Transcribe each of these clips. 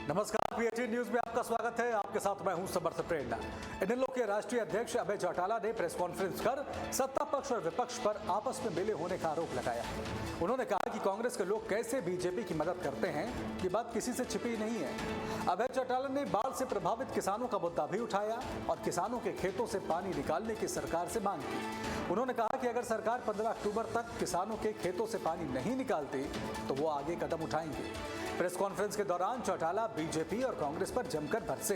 नमस्कार, PHD news में आपका स्वागत है। आपके साथ मैं हूं समर्थ प्रेरणा। इनेलो के राष्ट्रीय अध्यक्ष अभय चौटाला ने प्रेस कॉन्फ्रेंस कर सत्ता पक्ष और विपक्ष पर आपस में मिले होने का आरोप लगाया। उन्होंने कहा कि कांग्रेस के लोग कैसे बीजेपी की मदद करते हैं, ये बात किसी से छिपी नहीं है। अभय चौटाला ने बाढ़ से प्रभावित किसानों का मुद्दा भी उठाया और किसानों के खेतों से पानी निकालने की सरकार से मांग की। उन्होंने कहा कि अगर सरकार 15 अक्टूबर तक किसानों के खेतों से पानी नहीं निकालती तो वो आगे कदम उठाएंगे। प्रेस कॉन्फ्रेंस के दौरान चौटाला बीजेपी और कांग्रेस पर जमकर बरसे।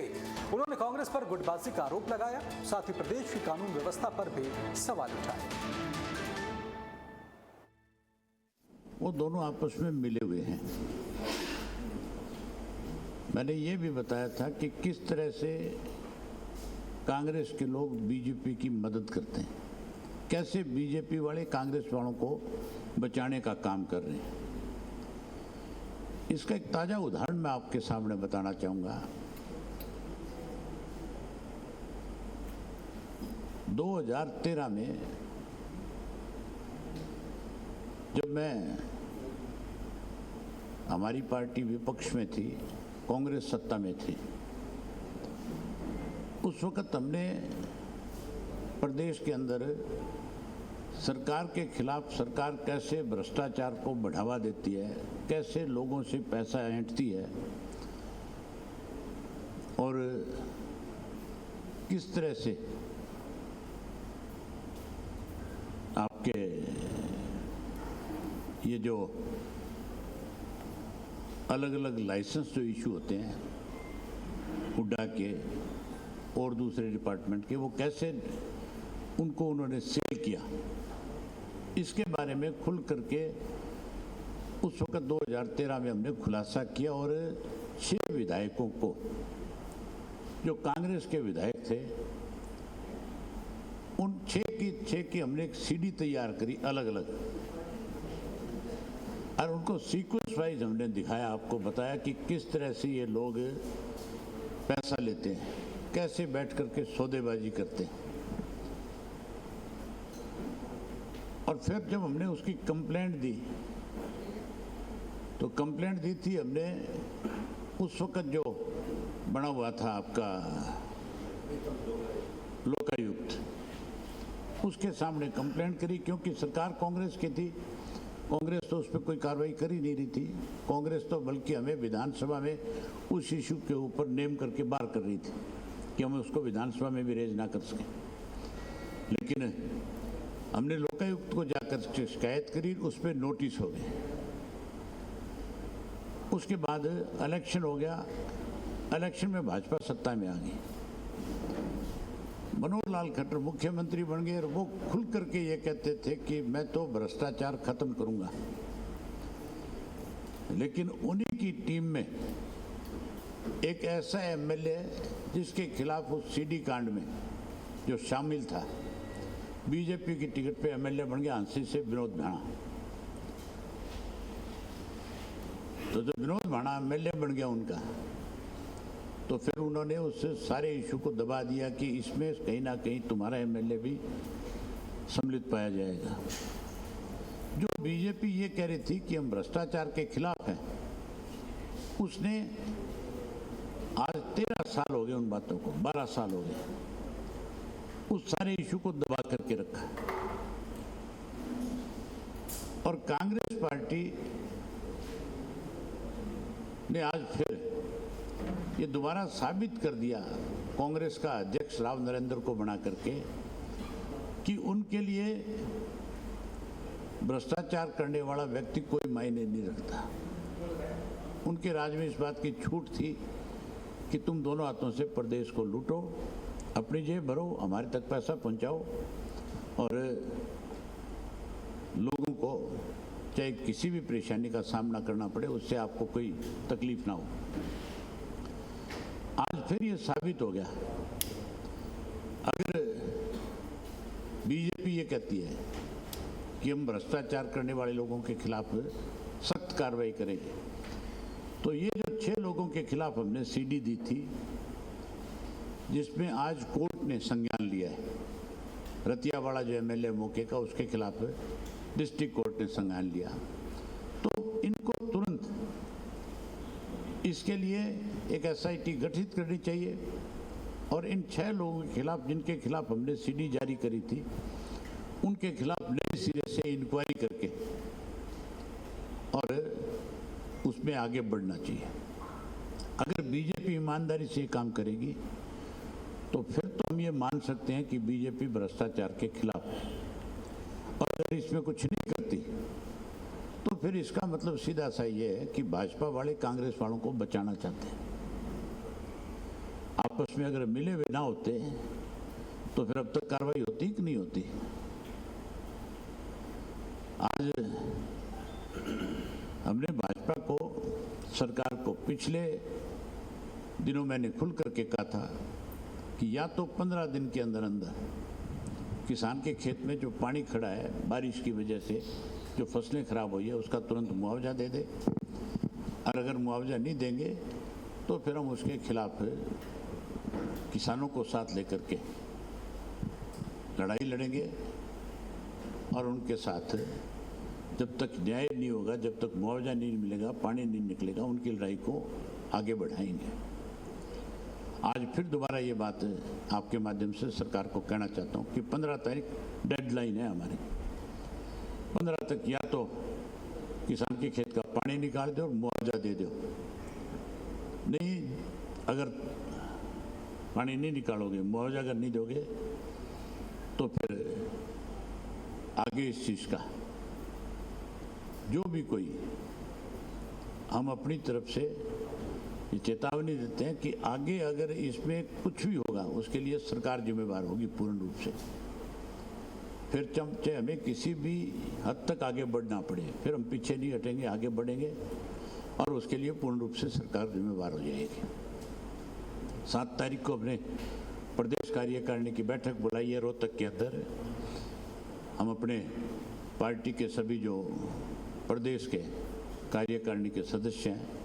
उन्होंने कांग्रेस पर गुटबाजी का आरोप लगाया, साथ ही प्रदेश की कानून व्यवस्था पर भी सवाल उठाए। वो दोनों आपस में मिले हुए हैं। मैंने ये भी बताया था कि किस तरह से कांग्रेस के लोग बीजेपी की मदद करते हैं, कैसे बीजेपी वाले कांग्रेस वालों को बचाने का काम कर रहे हैं। इसका एक ताजा उदाहरण मैं आपके सामने बताना चाहूंगा। 2013 में जब हमारी पार्टी विपक्ष में थी, कांग्रेस सत्ता में थी, उस वक्त हमने प्रदेश के अंदर सरकार के खिलाफ सरकार कैसे भ्रष्टाचार को बढ़ावा देती है, कैसे लोगों से पैसा ऐंठती है और किस तरह से आपके ये जो अलग अलग लाइसेंस जो इशू होते हैं हुड्डा के और दूसरे डिपार्टमेंट के, वो कैसे उनको उन्होंने सेल किया, इसके बारे में खुल करके उस वक्त 2013 में हमने खुलासा किया। और 6 विधायकों को, जो कांग्रेस के विधायक थे, उन 6 की हमने एक सीडी तैयार करी अलग अलग, और उनको सीक्वेंस वाइज हमने दिखाया, आपको बताया कि किस तरह से ये लोग पैसा लेते हैं, कैसे बैठ करके सौदेबाजी करते हैं। और फिर जब हमने उसकी कंप्लेंट दी, तो कंप्लेंट दी थी हमने उस वक्त जो बना हुआ था आपका लोकायुक्त, उसके सामने कंप्लेंट करी, क्योंकि सरकार कांग्रेस की थी। कांग्रेस तो उस पर कोई कार्रवाई कर ही नहीं रही थी। कांग्रेस तो बल्कि हमें विधानसभा में उस इशू के ऊपर नेम करके बाहर कर रही थी कि हम उसको विधानसभा में भी रेज ना कर सकें। लेकिन हमने लोकायुक्त को जाकर शिकायत करी, उस पर नोटिस हो गए। उसके बाद इलेक्शन हो गया, इलेक्शन में भाजपा सत्ता में आ गई, मनोहर लाल खट्टर मुख्यमंत्री बन गए और वो खुल करके ये कहते थे कि मैं तो भ्रष्टाचार खत्म करूंगा। लेकिन उन्हीं की टीम में एक ऐसा एमएलए जिसके खिलाफ उस सीडी कांड में जो शामिल था, बीजेपी की टिकट पे एमएलए बन गया हांसी से विनोद भाणा। तो जब विनोद भाणा एमएलए बन गया उनका, तो फिर उन्होंने उस सारे इशू को दबा दिया कि इसमें कहीं ना कहीं तुम्हारा एमएलए भी सम्मिलित पाया जाएगा। जो बीजेपी ये कह रही थी कि हम भ्रष्टाचार के खिलाफ हैं, उसने आज 13 साल हो गए उन बातों को, 12 साल हो गए, उस सारे इशू को दबा करके रखा। और कांग्रेस पार्टी ने आज फिर ये दोबारा साबित कर दिया, कांग्रेस का अध्यक्ष राव नरेंद्र को बना करके, कि उनके लिए भ्रष्टाचार करने वाला व्यक्ति कोई मायने नहीं रखता। उनके राज में इस बात की छूट थी कि तुम दोनों हाथों से प्रदेश को लूटो, अपनी जेब भरो, हमारे तक पैसा पहुंचाओ और लोगों को चाहे किसी भी परेशानी का सामना करना पड़े, उससे आपको कोई तकलीफ ना हो। आज फिर ये साबित हो गया, अगर बीजेपी ये कहती है कि हम भ्रष्टाचार करने वाले लोगों के खिलाफ सख्त कार्रवाई करेंगे, तो ये जो 6 लोगों के खिलाफ हमने सीडी दी थी, जिसमें आज कोर्ट ने संज्ञान लिया है, रतियावाड़ा जो एमएलए मौके का, उसके खिलाफ डिस्ट्रिक्ट कोर्ट ने संज्ञान लिया, तो इनको तुरंत इसके लिए एक एसआईटी गठित करनी चाहिए और इन 6 लोगों के खिलाफ, जिनके खिलाफ हमने सीडी जारी करी थी, उनके खिलाफ नए सिरे से इंक्वायरी करके और उसमें आगे बढ़ना चाहिए। अगर बीजेपी ईमानदारी से काम करेगी तो फिर तो हम ये मान सकते हैं कि बीजेपी भ्रष्टाचार के खिलाफ है, और अगर इसमें कुछ नहीं करती तो फिर इसका मतलब सीधा सा ये है कि भाजपा वाले कांग्रेस वालों को बचाना चाहते हैं। आपस में अगर मिले हुए ना होते तो फिर अब तक कार्रवाई होती कि नहीं होती। आज हमने भाजपा को, सरकार को पिछले दिनों मैंने खुल करके कहा था कि या तो 15 दिन के अंदर अंदर किसान के खेत में जो पानी खड़ा है बारिश की वजह से, जो फसलें खराब हुई है, उसका तुरंत मुआवजा दे दे, और अगर मुआवजा नहीं देंगे तो फिर हम उसके खिलाफ किसानों को साथ लेकर के लड़ाई लड़ेंगे और उनके साथ जब तक न्याय नहीं होगा, जब तक मुआवजा नहीं मिलेगा, पानी नहीं निकलेगा, उनकी लड़ाई को आगे बढ़ाएंगे। आज फिर दोबारा ये बात आपके माध्यम से सरकार को कहना चाहता हूँ कि 15 तारीख डेडलाइन है हमारी। 15 तक या तो किसान के खेत का पानी निकाल दो और मुआवजा दे दो, नहीं अगर पानी नहीं निकालोगे, मुआवजा अगर नहीं दोगे तो फिर आगे इस चीज़ का जो भी कोई, हम अपनी तरफ से ये चेतावनी देते हैं कि आगे अगर इसमें कुछ भी होगा उसके लिए सरकार जिम्मेवार होगी पूर्ण रूप से। फिर चाहे हमें किसी भी हद तक आगे बढ़ना पड़े, फिर हम पीछे नहीं हटेंगे, आगे बढ़ेंगे और उसके लिए पूर्ण रूप से सरकार जिम्मेवार हो जाएगी। 7 तारीख को अपने प्रदेश कार्यकारिणी की बैठक बुलाई है रोहतक के अंदर। हम अपने पार्टी के सभी जो प्रदेश के कार्यकारिणी के सदस्य हैं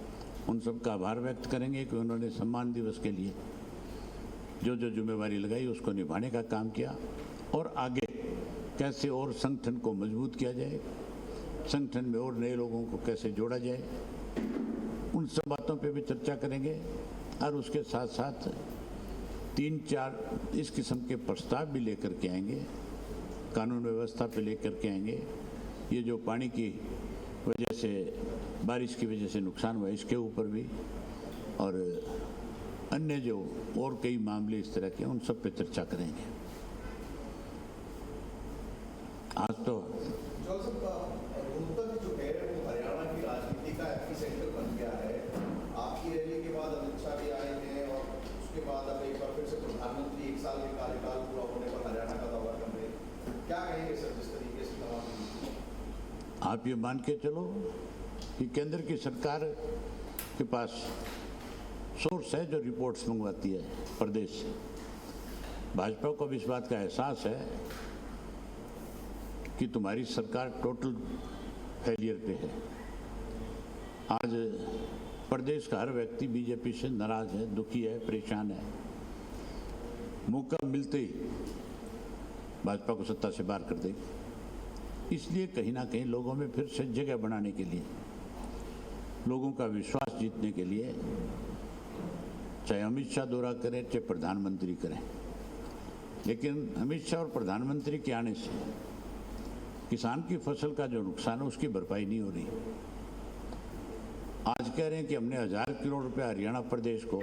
उन सबका आभार व्यक्त करेंगे कि उन्होंने सम्मान दिवस के लिए जो जो जिम्मेवारी लगाई उसको निभाने का काम किया, और आगे कैसे और संगठन को मजबूत किया जाए, संगठन में और नए लोगों को कैसे जोड़ा जाए, उन सब बातों पे भी चर्चा करेंगे। और उसके साथ साथ 3-4 इस किस्म के प्रस्ताव भी लेकर के आएंगे, कानून व्यवस्था पे लेकर के आएंगे। ये जो पानी की वजह से, बारिश की वजह से नुकसान हुआ इसके ऊपर भी, और अन्य जो और कई मामले इस तरह के उन सब पे चर्चा करेंगे। आज तो रोहतक जो है वो हरियाणा की राजनीति का एपिसेंटर बन गया है। आपकी रैली के बाद अमित शाह भी आए हैं और उसके बाद अब एक बार फिर से प्रधानमंत्री 1 साल के कार्यकाल पूरा होने पर हरियाणा का दौरा कर रहे हैं। क्या कहेंगे सर जिस तरीके से तमाम? आप ये मान के चलो कि केंद्र की सरकार के पास सोर्स है जो रिपोर्ट्स मंगवाती है प्रदेश से। भाजपा को भी इस बात का एहसास है कि तुम्हारी सरकार टोटल फेलियर पे है। आज प्रदेश का हर व्यक्ति बीजेपी से नाराज है, दुखी है, परेशान है। मौका मिलते ही भाजपा को सत्ता से बाहर कर देगी। इसलिए कहीं ना कहीं लोगों में फिर से जगह बनाने के लिए, लोगों का विश्वास जीतने के लिए, चाहे अमित शाह दौरा करें चाहे प्रधानमंत्री करें, लेकिन अमित शाह और प्रधानमंत्री के आने से किसान की फसल का जो नुकसान है उसकी भरपाई नहीं हो रही। आज कह रहे हैं कि हमने 1000 करोड़ रुपया हरियाणा प्रदेश को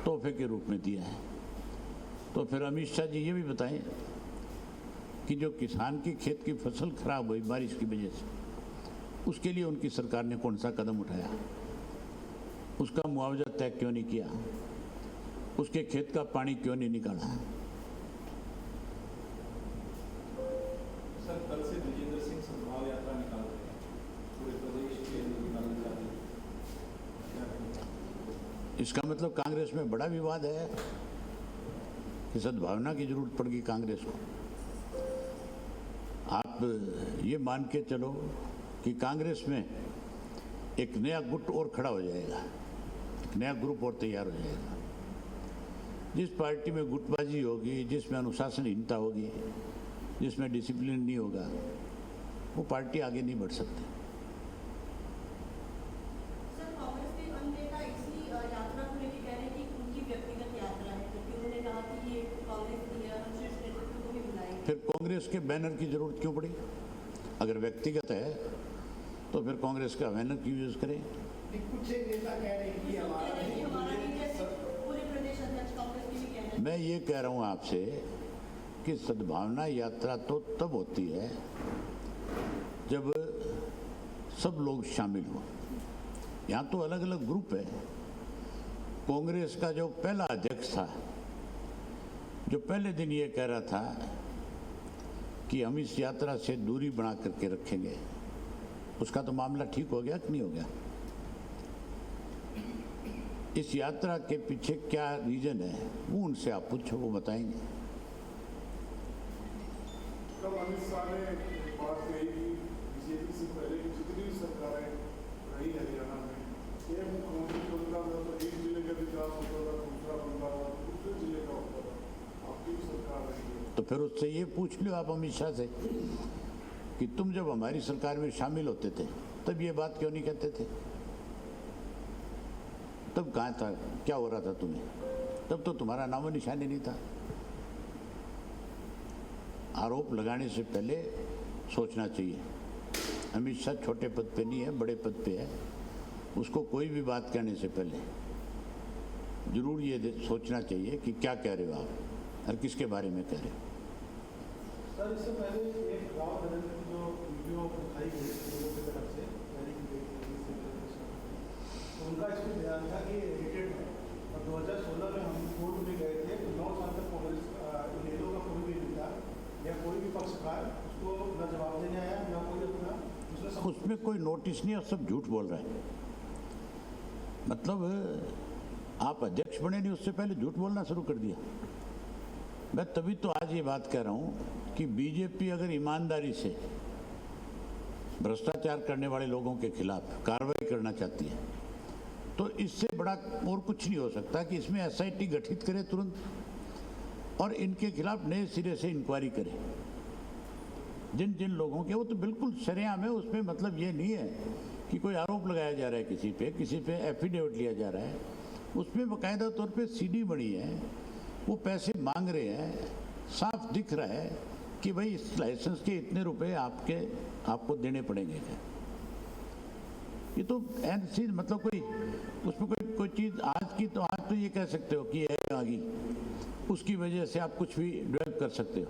तोहफे के रूप में दिया है, तो फिर अमित शाह जी ये भी बताएं कि जो किसान की खेत की फसल खराब हुई बारिश की वजह से, उसके लिए उनकी सरकार ने कौन सा कदम उठाया, उसका मुआवजा तय क्यों नहीं किया, उसके खेत का पानी क्यों नहीं निकाला। सर, कल से विजेंद्र सिंह सद्भाव यात्रा निकाल रहे हैं, पूरे प्रदेश के निकालने जा रहे हैं। इसका मतलब कांग्रेस में बड़ा विवाद है कि सद्भावना की जरूरत पड़ेगी कांग्रेस को। आप ये मान के चलो कि कांग्रेस में एक नया गुट और खड़ा हो जाएगा, एक नया ग्रुप और तैयार हो जाएगा। जिस पार्टी में गुटबाजी होगी, जिसमें अनुशासनहीनता होगी, जिसमें डिसिप्लिन नहीं होगा, वो पार्टी आगे नहीं बढ़ सकती। सर, कांग्रेस के अनदेखा कांग्रेस के बैनर की जरूरत क्यों पड़ी? अगर व्यक्तिगत है तो फिर कांग्रेस का बैनर क्यों यूज करें? कुछ एक नेता कह रहे हैं कि पूरे प्रदेश अध्यक्ष कांग्रेस के भी कह रहे हैं। मैं ये कह रहा हूं आपसे कि सद्भावना यात्रा तो तब होती है जब सब लोग शामिल हो। यहाँ तो अलग अलग ग्रुप है। कांग्रेस का जो पहला अध्यक्ष था, जो पहले दिन ये कह रहा था कि हम इस यात्रा से दूरी बना करके रखेंगे, उसका तो मामला ठीक हो गया कि नहीं हो गया? इस यात्रा के पीछे क्या रीजन है वो उनसे आप पूछो, वो बताएंगे। कल अमित शाह ने बात कही कि बीजेपी से पहले की जितनी भी सरकारें रही हरियाणा में, ये मुख्यमंत्री बनता था तो एक जिले का विकास होता था, दूसरा बनता था, दूसरे जिले का होता था। आपकी भी सरकार रही है तो फिर उससे ये पूछ लो आप अमित शाह से कि तुम जब हमारी सरकार में शामिल होते थे तब ये बात क्यों नहीं कहते थे? तब कहाँ था, क्या हो रहा था तुम्हें? तब तो तुम्हारा नामो निशान ही नहीं था। आरोप लगाने से पहले सोचना चाहिए। अमित शाह छोटे पद पे नहीं है, बड़े पद पे है। उसको कोई भी बात कहने से पहले जरूर ये सोचना चाहिए कि क्या कह रहे हो आप और किसके बारे में कह रहे हो। सर, इससे पहले एक गाँव बदल की जो वीडियो दिखाई गई लोगों की तरफ से, तो उनका इसमें ध्यान था कि एडिटेड है। और 2016 में हम कोर्ट में गए थे तो 9 साल तक कांग्रेस इनेलो का कोई भी नेता या कोई भी पक्षकार उसको न जवाब देने आया, न कोई अपना उसमें कोई नोटिस नहीं और सब झूठ बोल रहा है। मतलब आप अध्यक्ष बने नहीं उससे पहले झूठ बोलना शुरू कर दिया। मैं तभी तो आज ये बात कह रहा हूं कि बीजेपी अगर ईमानदारी से भ्रष्टाचार करने वाले लोगों के खिलाफ कार्रवाई करना चाहती है तो इससे बड़ा और कुछ नहीं हो सकता कि इसमें एसआईटी गठित करे तुरंत और इनके खिलाफ नए सिरे से इंक्वायरी करे। जिन जिन लोगों के, वो तो बिल्कुल सरेआम है, उसमें मतलब ये नहीं है कि कोई आरोप लगाया जा रहा है किसी पे एफिडेविट लिया जा रहा है। उसमें बाकायदा तौर पे सीडी बनी है, वो पैसे मांग रहे हैं, साफ दिख रहा है कि भाई इस लाइसेंस के इतने रुपए आपको देने पड़ेंगे। क्या ये तो ऐसी मतलब कोई उसमें कोई चीज़ आज तो ये कह सकते हो कि है आ गई, उसकी वजह से आप कुछ भी डेवलप कर सकते हो।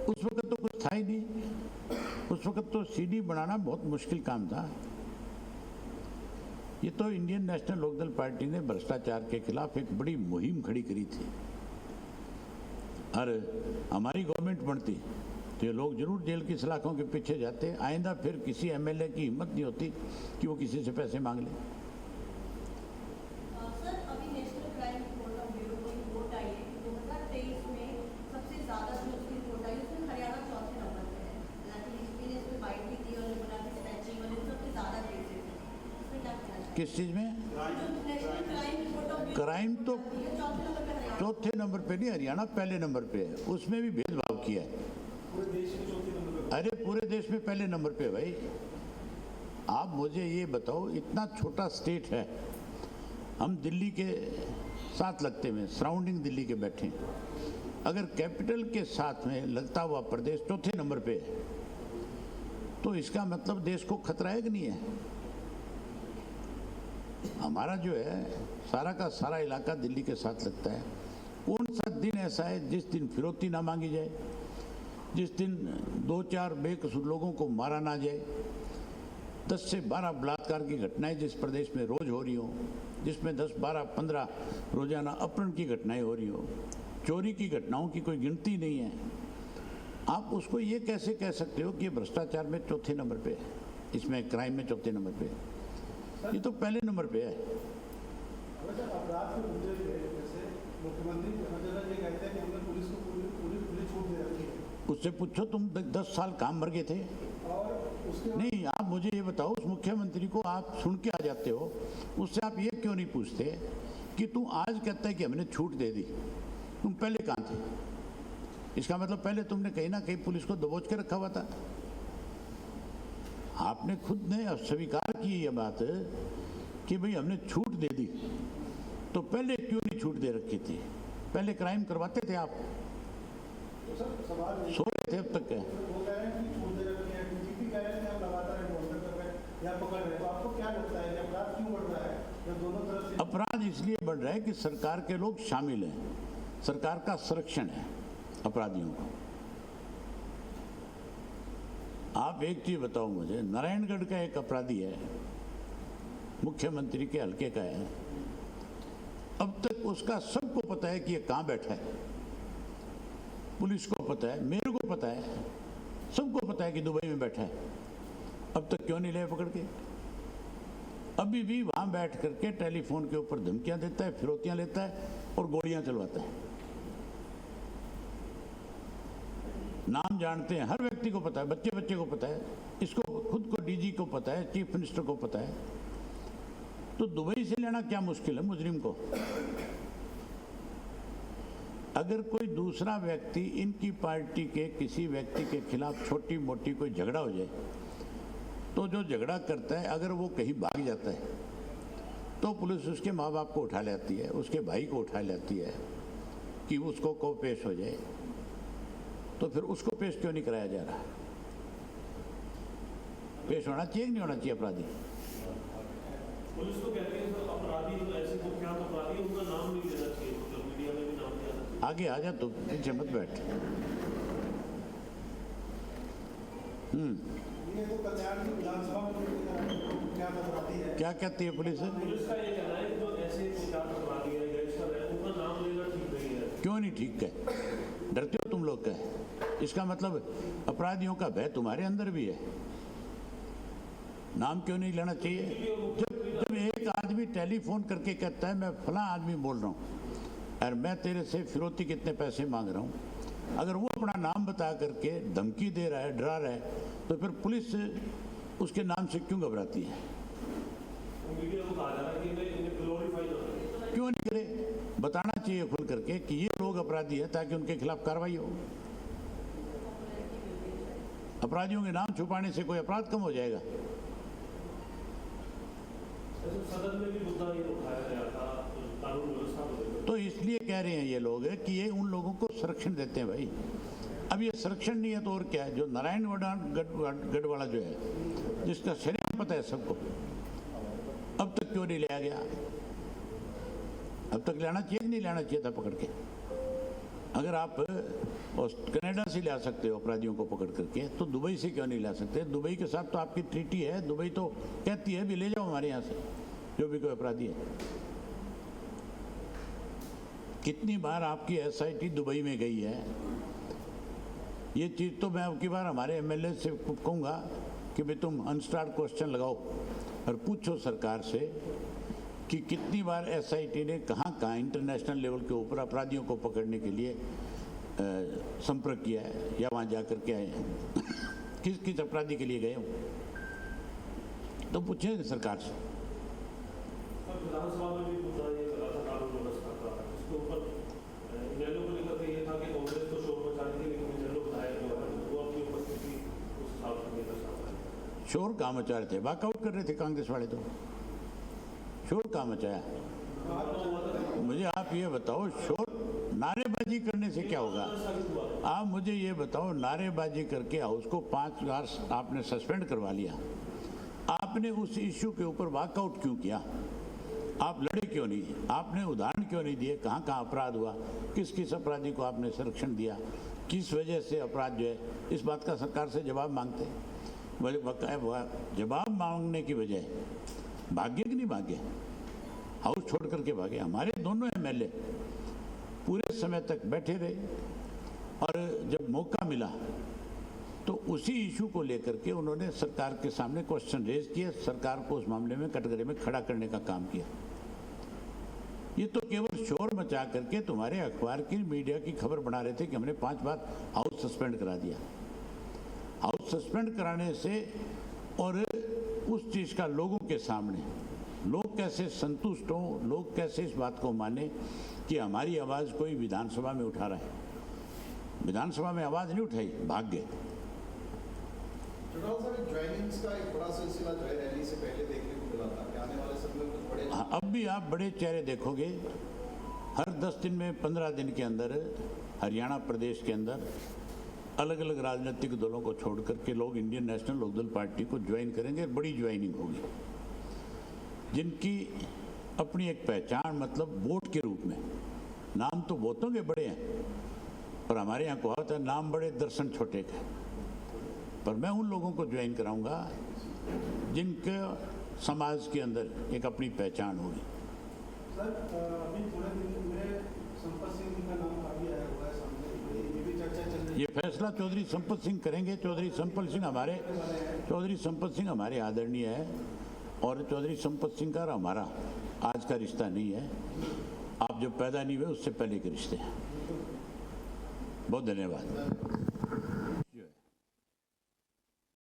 उस वक्त तो कुछ था ही नहीं। उस वक्त तो सीडी बनाना बहुत मुश्किल काम था। ये तो इंडियन नेशनल लोकदल पार्टी ने भ्रष्टाचार के खिलाफ एक बड़ी मुहिम खड़ी करी थी और हमारी गवर्नमेंट बनती तो ये लोग जरूर जेल की सलाखों के पीछे जाते। आइंदा फिर किसी एमएलए की हिम्मत नहीं होती कि वो किसी से पैसे मांग ले। सर, अभी नेशनल क्राइम रिपोर्ट ब्यूरो की रिपोर्ट आई है कि 2023 में सबसे ज्यादा जो उसकी रिपोर्ट आई उसमें हरियाणा चौथे नंबर पे है। हालांकि डीजीपी ने इसमें बाइट भी दी और बोला कि स्नैचिंग वाले सबसे ज्यादा केसेस हैं। इसमें क्या कहना चाहिए? किस चीज़ में? नेशनल क्राइम रिपोर्ट क्राइम तो चौथे नंबर पे हरियाणा। चौथे नंबर पे नहीं, हरियाणा पहले नंबर पे है। उसमें भी भेदभाव किया है। पूरे देश में चौथे नंबर पर। अरे पूरे देश में पहले नंबर पे है भाई। आप मुझे ये बताओ, इतना छोटा स्टेट है, हम दिल्ली के साथ लगते में सराउंडिंग दिल्ली के बैठे हैं, अगर कैपिटल के साथ में लगता हुआ प्रदेश चौथे नंबर पे है तो इसका मतलब देश को खतरा है कि नहीं है? हमारा जो है सारा का सारा इलाका दिल्ली के साथ लगता है। कौन सा दिन ऐसा है जिस दिन फिरौती ना मांगी जाए, जिस दिन 2-4 बेकसूर लोगों को मारा ना जाए? 10 से 12 बलात्कार की घटनाएं जिस प्रदेश में रोज हो रही हो, जिसमें 10, 12, 15 रोजाना अपहरण की घटनाएं हो रही हो, चोरी की घटनाओं की कोई गिनती नहीं है। आप उसको ये कैसे कह सकते हो कि ये भ्रष्टाचार में चौथे नंबर पे है, इसमें क्राइम में चौथे नंबर पे है? ये तो पहले नंबर पे है। अपराध के मुद्दे पे जैसे मुख्यमंत्री हर जगह ये कहते हैं कि हमने पुलिस को पूरी छूट दे रखी है। उससे पूछो तुम 10 साल काम भर गए थे? और उसके नहीं, आप मुझे ये बताओ, उस मुख्यमंत्री को आप सुन के आ जाते हो, उससे आप ये क्यों नहीं पूछते कि तू आज कहता है कि हमने छूट दे दी, तुम पहले कहाँ थे? इसका मतलब पहले तुमने कहीं ना कहीं पुलिस को दबोच के रखा हुआ था। आपने खुद ने स्वीकार की ये बात कि भाई हमने छूट दे दी, तो पहले क्यों नहीं छूट दे रखी थी? पहले क्राइम करवाते थे आप, सो रहे थे अब तक। है वो कह रहे हैं कि छोड़ दे रखे हैं, डीजीपी कह रहे हैं कि आप लगातार एनकाउंटर कर रहे हैं या पकड़ रहे हैं। तो आपको क्या लगता है कि अपराध क्यों बढ़ रहा है जब दोनों तरफ से? अपराध इसलिए बढ़ रहा है कि सरकार के लोग शामिल हैं, सरकार का संरक्षण है अपराधियों को। आप एक चीज बताओ मुझे, नारायणगढ़ का एक अपराधी है, मुख्यमंत्री के हल्के का है, अब तक उसका सबको पता है कि ये कहां बैठा है, पुलिस को पता है, मेरे को पता है, सबको पता है कि दुबई में बैठा है। अब तक क्यों नहीं ले पकड़ के? अभी भी वहां बैठ करके टेलीफोन के ऊपर धमकियां देता है, फिरौतियां लेता है और गोलियां चलवाता है। नाम जानते हैं, हर व्यक्ति को पता है, बच्चे बच्चे को पता है, इसको खुद को डीजी को पता है, चीफ मिनिस्टर को पता है। तो दुबई से लेना क्या मुश्किल है मुजरिम को? अगर कोई दूसरा व्यक्ति इनकी पार्टी के किसी व्यक्ति के खिलाफ छोटी मोटी कोई झगड़ा हो जाए, तो जो झगड़ा करता है अगर वो कहीं भाग जाता है तो पुलिस उसके माँ बाप को उठा लेती है, उसके भाई को उठा लेती है कि उसको को पेश हो जाए। तो फिर उसको पेश क्यों नहीं कराया जा रहा? पेश होना चाहिए कि नहीं होना चाहिए अपराधी? पुलिस तो कहती है सर, अपराधी जो ऐसे कुख्यात अपराधी उनका नाम नहीं लेना चाहिए, मतलब मीडिया में भी नाम लिया जाता है। आगे आ जा, तो पीछे मत बैठ। ये तो कल्याण की विधानसभा में क्या बताती है? क्या कहती है पुलिस? पुलिस का ये कहना है कि जो ऐसे कुख्यात अपराधी है, गैंगस्टर है, उनका नाम लेना ठीक नहीं है। क्यों नहीं ठीक है? डरते हो तुम लोग का? इसका मतलब अपराधियों का भय तुम्हारे अंदर भी है। नाम क्यों नहीं लेना चाहिए? जब एक आदमी टेलीफोन करके कहता है मैं फला आदमी बोल रहा हूँ और मैं तेरे से फिरौती कितने पैसे मांग रहा हूँ, अगर वो अपना नाम बता करके धमकी दे रहा है, डरा रहा है, तो फिर पुलिस उसके नाम से क्यों घबराती है? मीडिया को कहा जा रहा है कि इन्हें ग्लोरीफाई ना करें। क्यों नहीं करे? बताना चाहिए खुल करके कि ये लोग अपराधी है, ताकि उनके खिलाफ कार्रवाई हो। अपराधियों के नाम छुपाने से कोई अपराध कम हो जाएगा? सदन में भी मुद्दा ये उठाया गया था कानून व्यवस्था को लेकर। तो इसलिए कह रहे हैं ये लोग कि ये उन लोगों को संरक्षण देते हैं भाई। अब ये संरक्षण नहीं है तो और क्या है? जो नारायणगढ़ वाला जो है, जिसका शरीर पता है सबको, अब तक क्यों नहीं लिया गया? अब तक लेना चाहिए कि नहीं लेना चाहिए था पकड़ के? अगर आप कनाडा से ला सकते हो अपराधियों को पकड़ करके, तो दुबई से क्यों नहीं ला सकते? दुबई के साथ तो आपकी ट्रीटी है, दुबई तो कहती है भी ले जाओ हमारे यहाँ से जो भी कोई अपराधी है। कितनी बार आपकी एसआईटी दुबई में गई है? ये चीज़ तो मैं अब की बार हमारे एमएलए से कहूँगा कि भाई तुम अनस्टार्ड क्वेश्चन लगाओ और पूछो सरकार से कि कितनी बार एसआईटी ने कहाँ कहाँ इंटरनेशनल लेवल के ऊपर अपराधियों को पकड़ने के लिए संपर्क किया है या वहाँ जा कर के आए हैं, किस किस अपराधी के लिए गए हो, तो पूछें सरकार से। विधानसभा में भी मुद्दा ये चला था कानून व्यवस्था का, इसके ऊपर इनेलो को लेकर के ये था कि कांग्रेस को शोर मचाने के लिए इनेलो विधायक जो है वो अपनी उपस्थिति उस हिसाब से नहीं दर्शा पाए। शोर कहाँ मचा रहे थे? वॉकआउट कर रहे थे कांग्रेस वाले, तो शोर कहाँ मचाया? मुझे आप ये बताओ, शोर नारेबाजी करने से क्या होगा? आप मुझे ये बताओ, नारेबाजी करके हाउस को 5 बार आपने सस्पेंड करवा लिया, आपने उस इश्यू के ऊपर वॉकआउट क्यों किया? आप लड़े क्यों नहीं? आपने उदाहरण क्यों नहीं दिए कहाँ कहाँ अपराध हुआ, किस किस अपराधी को आपने संरक्षण दिया, किस वजह से अपराध जो है? इस बात का सरकार से जवाब मांगते हैं। जवाब मांगने की बजाय भाग्य कि नहीं भाग्य, हाउस छोड़ करके भागे। हमारे दोनों एमएलए पूरे समय तक बैठे रहे और जब मौका मिला तो उसी इशू को लेकर के उन्होंने सरकार के सामने क्वेश्चन रेज किए, सरकार को उस मामले में कटघरे में खड़ा करने का काम किया। ये तो केवल शोर मचा करके तुम्हारे अखबार की, मीडिया की खबर बना रहे थे कि हमने 5 बार हाउस सस्पेंड करा दिया। हाउस सस्पेंड कराने से और उस चीज़ का लोगों के सामने लोग कैसे संतुष्ट हों, लोग कैसे इस बात को माने कि हमारी आवाज़ कोई विधानसभा में उठा रहा है। विधानसभा में आवाज़ नहीं उठाई, भाग गए। चुनाव साहब, ज्वाइनिंग्स का एक बड़ा सिलसिला जो है रैली से पहले देखने को मिला था कि आने वाले समय में कुछ बड़े अब भी आप बड़े चेहरे देखोगे। हर 10 दिन में 15 दिन के अंदर हरियाणा प्रदेश के अंदर अलग अलग राजनीतिक दलों को छोड़ करके लोग इंडियन नेशनल लोकदल पार्टी को ज्वाइन करेंगे। बड़ी ज्वाइनिंग होगी, जिनकी अपनी एक पहचान, मतलब वोट के रूप में। नाम तो वोटों के बड़े हैं, पर हमारे यहाँ कहावत है, नाम बड़े दर्शन छोटे के। पर मैं उन लोगों को ज्वाइन कराऊंगा जिनके समाज के अंदर एक अपनी पहचान होगी। सर, अभी थोड़े दिन में संपत सिंह जी का नाम काफी आया हुआ है सामने, ये भी चर्चा चल रही है। ये फैसला चौधरी संपत सिंह करेंगे। चौधरी संपत सिंह हमारे आदरणीय है, और चौधरी संपत सिंह का और हमारा आज का रिश्ता नहीं है। आप जब पैदा नहीं हुए उससे पहले के रिश्ते हैं। बहुत धन्यवाद।